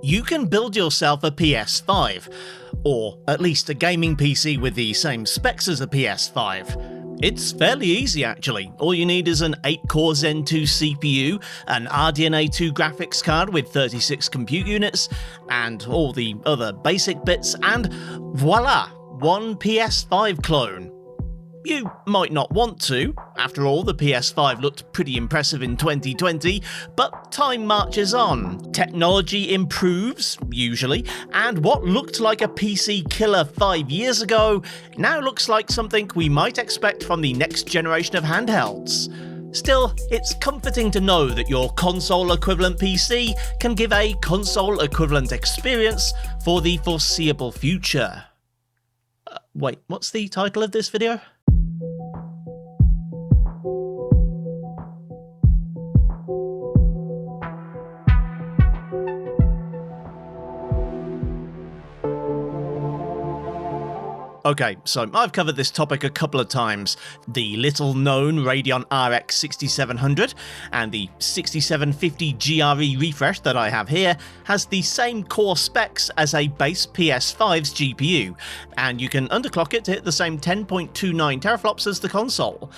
You can build yourself a PS5, or at least a gaming PC with the same specs as a PS5. It's fairly easy actually. All you need is an 8-core Zen 2 CPU, an RDNA 2 graphics card with 36 compute units, and all the other basic bits, and voila, one PS5 clone. You might not want to. After all, the PS5 looked pretty impressive in 2020, but time marches on. Technology improves, usually, and what looked like a PC killer 5 years ago now looks like something we might expect from the next generation of handhelds. Still, it's comforting to know that your console equivalent PC can give a console equivalent experience for the foreseeable future. Wait, what's the title of this video? Okay, so I've covered this topic a couple of times. The little-known Radeon RX 6700 and the 6750 GRE refresh that I have here has the same core specs as a base PS5's GPU, and you can underclock it to hit the same 10.29 teraflops as the console.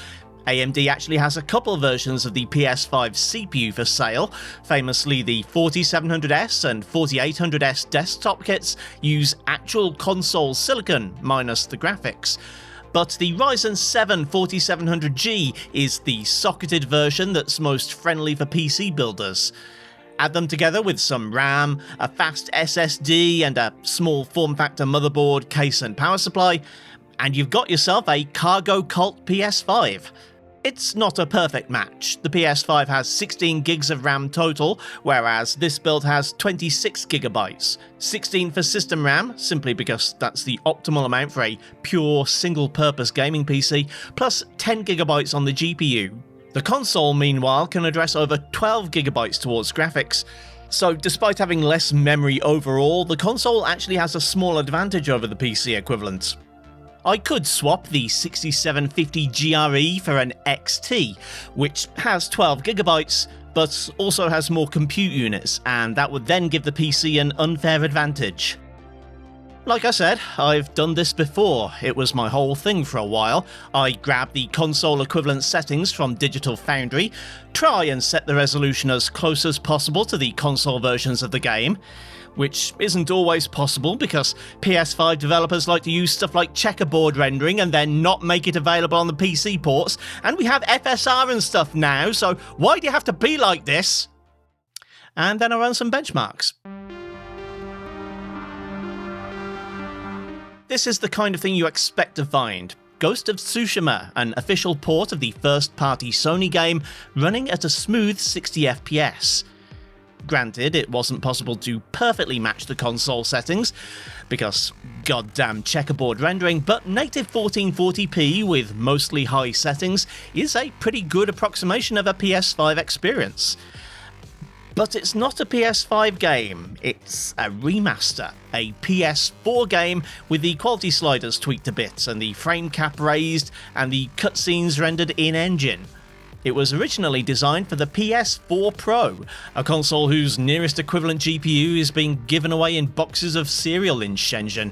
AMD actually has a couple versions of the PS5 CPU for sale. Famously, the 4700S and 4800S desktop kits use actual console silicon minus the graphics. But the Ryzen 7 4700G is the socketed version that's most friendly for PC builders. Add them together with some RAM, a fast SSD, and a small form factor motherboard, case and power supply, and you've got yourself a cargo cult PS5. It's not a perfect match. The PS5 has 16 gigs of RAM total, whereas this build has 26 gigabytes. 16 for system RAM, simply because that's the optimal amount for a pure single-purpose gaming PC, plus 10 gigabytes on the GPU. The console, meanwhile, can address over 12 gigabytes towards graphics. So despite having less memory overall, the console actually has a small advantage over the PC equivalent. I could swap the 6750 GRE for an XT, which has 12 gigabytes, but also has more compute units, and that would then give the PC an unfair advantage. Like I said, I've done this before. It was my whole thing for a while. I grabbed the console equivalent settings from Digital Foundry, try and set the resolution as close as possible to the console versions of the game, which isn't always possible because PS5 developers like to use stuff like checkerboard rendering and then not make it available on the PC ports, and we have FSR and stuff now, so why do you have to be like this? And then I run some benchmarks. This is the kind of thing you expect to find. Ghost of Tsushima, an official port of the first-party Sony game, running at a smooth 60 FPS. Granted, it wasn't possible to perfectly match the console settings, because goddamn checkerboard rendering, but native 1440p with mostly high settings is a pretty good approximation of a PS5 experience. But it's not a PS5 game, it's a remaster, a PS4 game with the quality sliders tweaked a bit, and the frame cap raised, and the cutscenes rendered in-engine. It was originally designed for the PS4 Pro, a console whose nearest equivalent GPU is being given away in boxes of cereal in Shenzhen.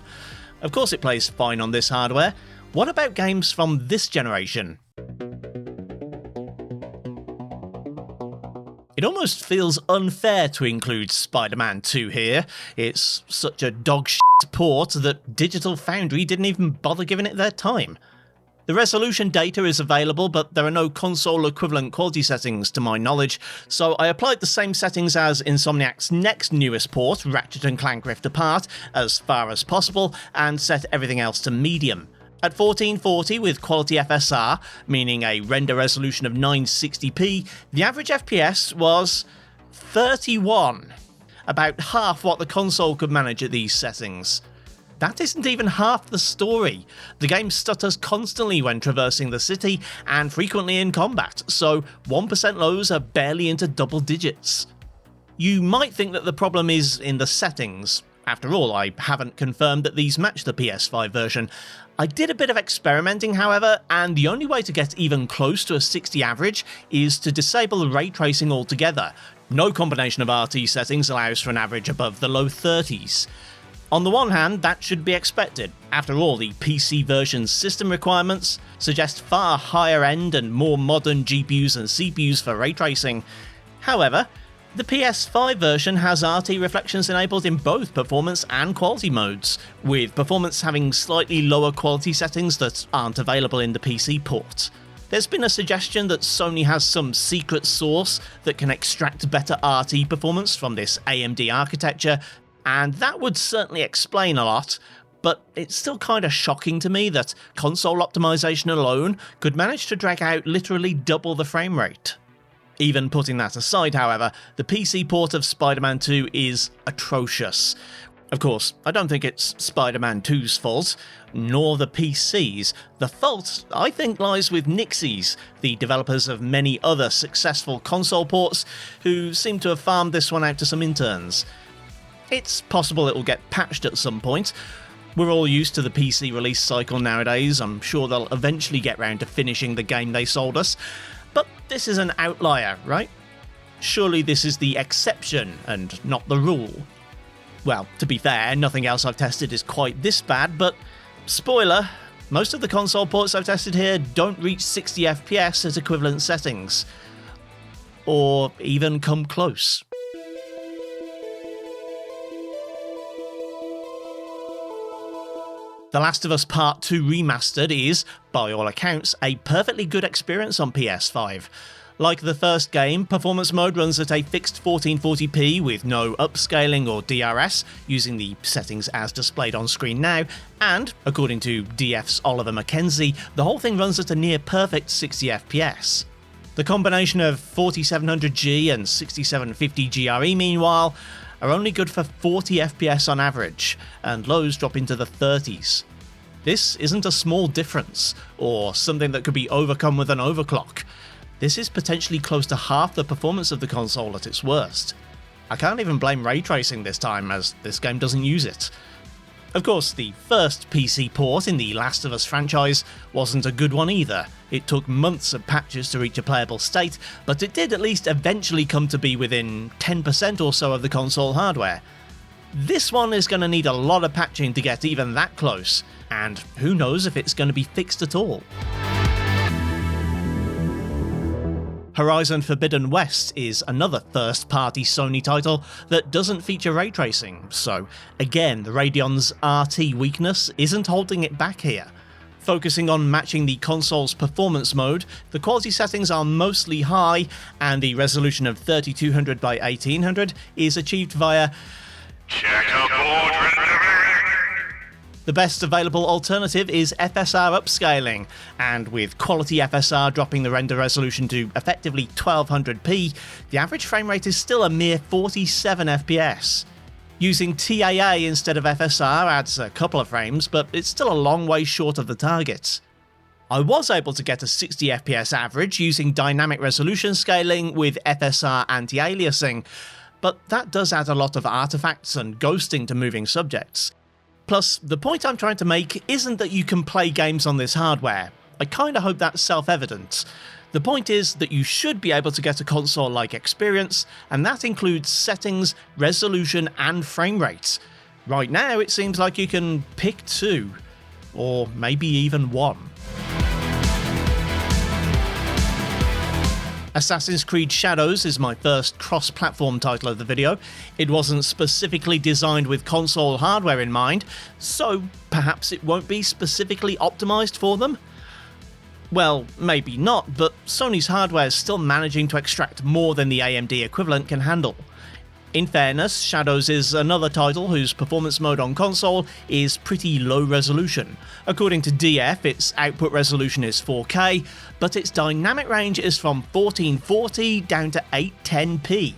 Of course it plays fine on this hardware. What about games from this generation? It almost feels unfair to include Spider-Man 2 here. It's such a dog shit port that Digital Foundry didn't even bother giving it their time. The resolution data is available, but there are no console equivalent quality settings to my knowledge, so I applied the same settings as Insomniac's next newest port, Ratchet & Clank Rift Apart, as far as possible, and set everything else to medium. At 1440 with quality FSR, meaning a render resolution of 960p, the average FPS was 31, about half what the console could manage at these settings. That isn't even half the story. The game stutters constantly when traversing the city and frequently in combat, so 1% lows are barely into double digits. You might think that the problem is in the settings. After all, I haven't confirmed that these match the PS5 version. I did a bit of experimenting, however, and the only way to get even close to a 60 average is to disable ray tracing altogether. No combination of RT settings allows for an average above the low 30s. On the one hand, that should be expected. After all, the PC version's system requirements suggest far higher end and more modern GPUs and CPUs for ray tracing. However, the PS5 version has RT reflections enabled in both performance and quality modes, with performance having slightly lower quality settings that aren't available in the PC port. There's been a suggestion that Sony has some secret source that can extract better RT performance from this AMD architecture, and that would certainly explain a lot, but it's still kinda shocking to me that console optimization alone could manage to drag out literally double the frame rate. Even putting that aside, however, the PC port of Spider-Man 2 is atrocious. Of course, I don't think it's Spider-Man 2's fault, nor the PC's. The fault, I think, lies with Nixies, the developers of many other successful console ports, who seem to have farmed this one out to some interns. It's possible it will get patched at some point. We're all used to the PC release cycle nowadays. I'm sure they'll eventually get round to finishing the game they sold us. But this is an outlier, right? Surely this is the exception and not the rule. Well, to be fair, nothing else I've tested is quite this bad, but spoiler, most of the console ports I've tested here don't reach 60 FPS at equivalent settings. Or even come close. The Last of Us Part 2 Remastered is, by all accounts, a perfectly good experience on PS5. Like the first game, performance mode runs at a fixed 1440p with no upscaling or DRS, using the settings as displayed on screen now, and, according to DF's Oliver Mackenzie, the whole thing runs at a near perfect 60 FPS. The combination of 4700G and 6750 GRE, meanwhile, are only good for 40 FPS on average, and lows drop into the 30s. This isn't a small difference, or something that could be overcome with an overclock. This is potentially close to half the performance of the console at its worst. I can't even blame ray tracing this time, as this game doesn't use it. Of course, the first PC port in the Last of Us franchise wasn't a good one either. It took months of patches to reach a playable state, but it did at least eventually come to be within 10% or so of the console hardware. This one is going to need a lot of patching to get even that close, and who knows if it's going to be fixed at all. Horizon Forbidden West is another first-party Sony title that doesn't feature ray tracing, so again, the Radeon's RT weakness isn't holding it back here. Focusing on matching the console's performance mode, the quality settings are mostly high, and the resolution of 3200 by 1800 is achieved via checkerboard rendering. The best available alternative is FSR upscaling, and with quality FSR dropping the render resolution to effectively 1200p, the average frame rate is still a mere 47 FPS. Using TAA instead of FSR adds a couple of frames, but it's still a long way short of the target. I was able to get a 60 FPS average using dynamic resolution scaling with FSR anti-aliasing, but that does add a lot of artifacts and ghosting to moving subjects. Plus, the point I'm trying to make isn't that you can play games on this hardware. I kinda hope that's self-evident. The point is that you should be able to get a console-like experience, and that includes settings, resolution, and frame rate. Right now, it seems like you can pick two, or maybe even one. Assassin's Creed Shadows is my first cross-platform title of the video. It wasn't specifically designed with console hardware in mind, so perhaps it won't be specifically optimized for them? Well, maybe not, but Sony's hardware is still managing to extract more than the AMD equivalent can handle. In fairness, Shadows is another title whose performance mode on console is pretty low resolution. According to DF, its output resolution is 4K, but its dynamic range is from 1440 down to 810p.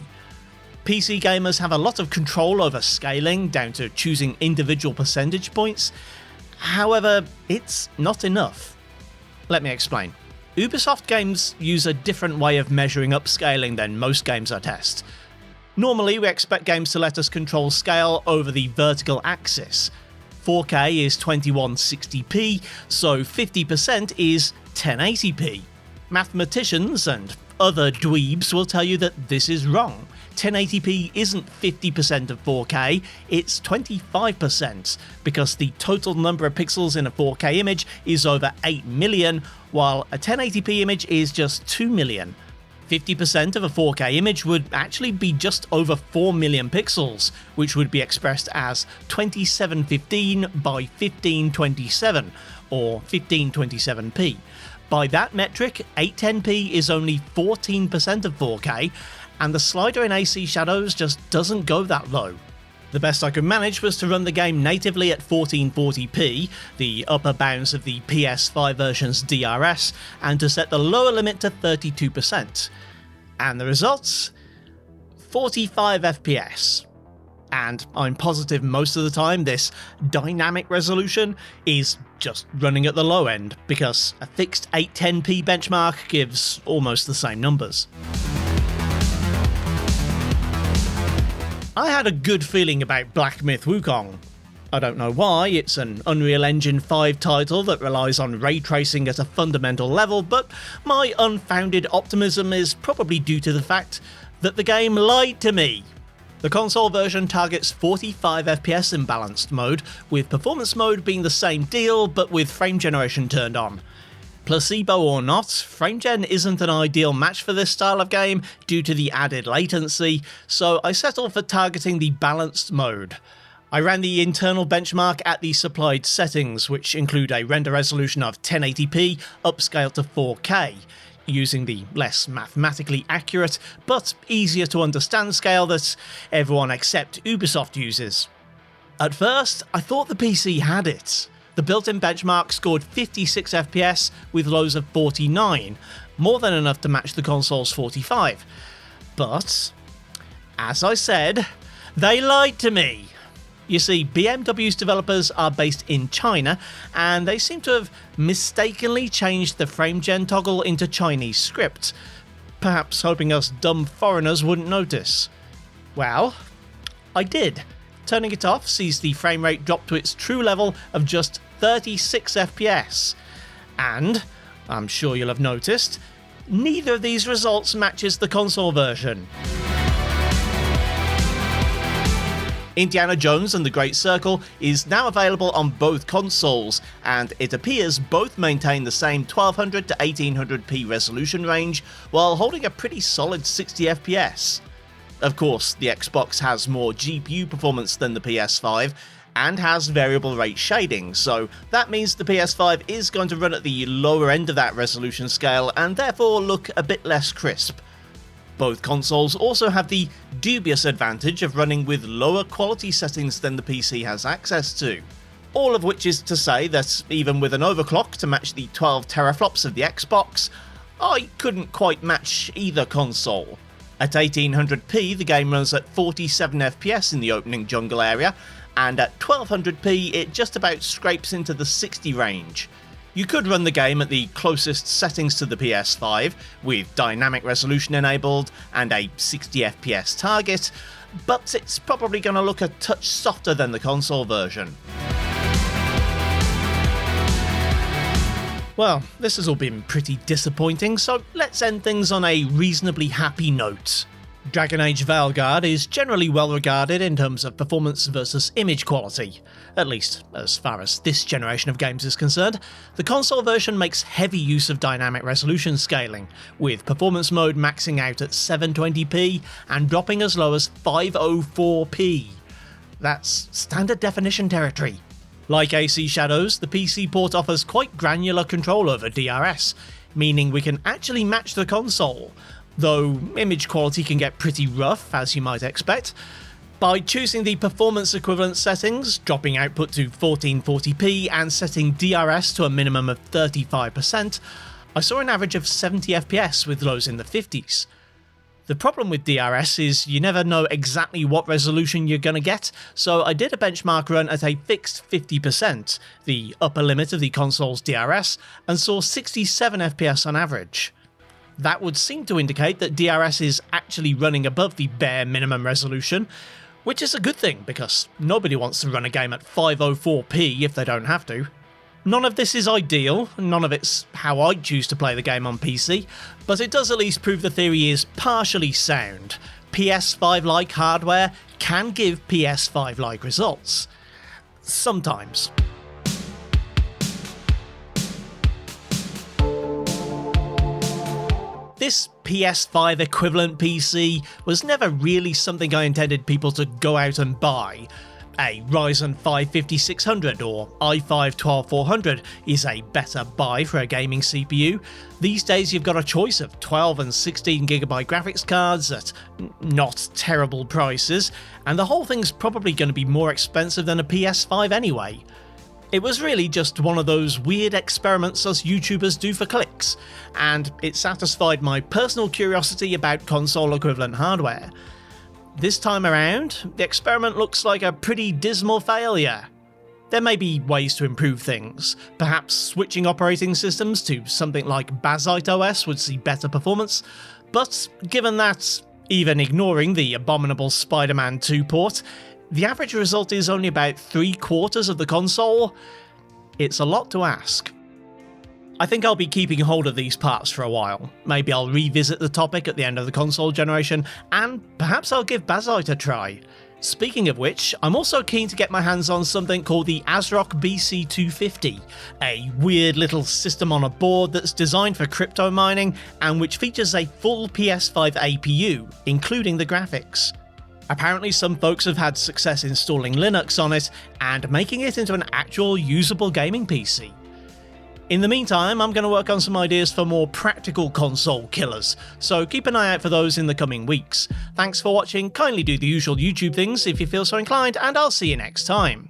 PC gamers have a lot of control over scaling, down to choosing individual percentage points. However, it's not enough. Let me explain. Ubisoft games use a different way of measuring upscaling than most games I test. Normally, we expect games to let us control scale over the vertical axis. 4K is 2160p, so 50% is 1080p. Mathematicians and other dweebs will tell you that this is wrong. 1080p isn't 50% of 4K, it's 25%, because the total number of pixels in a 4K image is over 8 million, while a 1080p image is just 2 million. 50% of a 4K image would actually be just over 4 million pixels, which would be expressed as 2715 by 1527, or 1527p. By that metric, 810p is only 14% of 4K, and the slider in AC Shadows just doesn't go that low. The best I could manage was to run the game natively at 1440p, the upper bounds of the PS5 version's DRS, and to set the lower limit to 32%. And the results? 45 FPS. And I'm positive most of the time this dynamic resolution is just running at the low end, because a fixed 810p benchmark gives almost the same numbers. I had a good feeling about Black Myth Wukong. I don't know why, it's an Unreal Engine 5 title that relies on ray tracing at a fundamental level, but my unfounded optimism is probably due to the fact that the game lied to me. The console version targets 45 FPS in balanced mode, with performance mode being the same deal but with frame generation turned on. Placebo or not, FrameGen isn't an ideal match for this style of game due to the added latency, so I settled for targeting the balanced mode. I ran the internal benchmark at the supplied settings, which include a render resolution of 1080p upscaled to 4K, using the less mathematically accurate but easier to understand scale that everyone except Ubisoft uses. At first, I thought the PC had it. The built-in benchmark scored 56 FPS with lows of 49, more than enough to match the console's 45. But, as I said, they lied to me. You see, BMW's developers are based in China, and they seem to have mistakenly changed the FrameGen toggle into Chinese script, perhaps hoping us dumb foreigners wouldn't notice. Well, I did. Turning it off sees the frame rate drop to its true level of just 36 FPS. And, I'm sure you'll have noticed, neither of these results matches the console version. Indiana Jones and the Great Circle is now available on both consoles, and it appears both maintain the same 1200 to 1800p resolution range while holding a pretty solid 60 FPS. Of course, the Xbox has more GPU performance than the PS5, and has variable rate shading, so that means the PS5 is going to run at the lower end of that resolution scale and therefore look a bit less crisp. Both consoles also have the dubious advantage of running with lower quality settings than the PC has access to. All of which is to say that even with an overclock to match the 12 teraflops of the Xbox, I couldn't quite match either console. At 1800p, the game runs at 47 FPS in the opening jungle area, and at 1200p it just about scrapes into the 60 range. You could run the game at the closest settings to the PS5, with dynamic resolution enabled and a 60 FPS target, but it's probably going to look a touch softer than the console version. Well, this has all been pretty disappointing, so let's end things on a reasonably happy note. Dragon Age Veilguard is generally well regarded in terms of performance versus image quality, at least as far as this generation of games is concerned. The console version makes heavy use of dynamic resolution scaling, with performance mode maxing out at 720p and dropping as low as 504p. That's standard definition territory. Like AC Shadows, the PC port offers quite granular control over DRS, meaning we can actually match the console, though image quality can get pretty rough, as you might expect. By choosing the performance equivalent settings, dropping output to 1440p and setting DRS to a minimum of 35%, I saw an average of 70 FPS with lows in the 50s. The problem with DRS is you never know exactly what resolution you're gonna get, so I did a benchmark run at a fixed 50%, the upper limit of the console's DRS, and saw 67 FPS on average. That would seem to indicate that DRS is actually running above the bare minimum resolution, which is a good thing because nobody wants to run a game at 504p if they don't have to. None of this is ideal, none of it's how I'd choose to play the game on PC, but it does at least prove the theory is partially sound. PS5-like hardware can give PS5-like results. Sometimes. This PS5 Equivalent PC was never really something I intended people to go out and buy. A Ryzen 5 5600 or i5 12400 is a better buy for a gaming CPU. These days you've got a choice of 12 and 16GB graphics cards at not terrible prices, and the whole thing's probably going to be more expensive than a PS5 anyway. It was really just one of those weird experiments us YouTubers do for clicks, and it satisfied my personal curiosity about console equivalent hardware. This time around, the experiment looks like a pretty dismal failure. There may be ways to improve things. Perhaps switching operating systems to something like Bazzite OS would see better performance, but given that, even ignoring the abominable Spider-Man 2 port, the average result is only about 3/4 of the console. It's a lot to ask. I think I'll be keeping hold of these parts for a while. Maybe I'll revisit the topic at the end of the console generation, and perhaps I'll give Bazzite a try. Speaking of which, I'm also keen to get my hands on something called the ASRock BC250, a weird little system on a board that's designed for crypto mining and which features a full PS5 APU, including the graphics. Apparently some folks have had success installing Linux on it and making it into an actual usable gaming PC. In the meantime, I'm going to work on some ideas for more practical console killers, so keep an eye out for those in the coming weeks. Thanks for watching, kindly do the usual YouTube things if you feel so inclined, and I'll see you next time.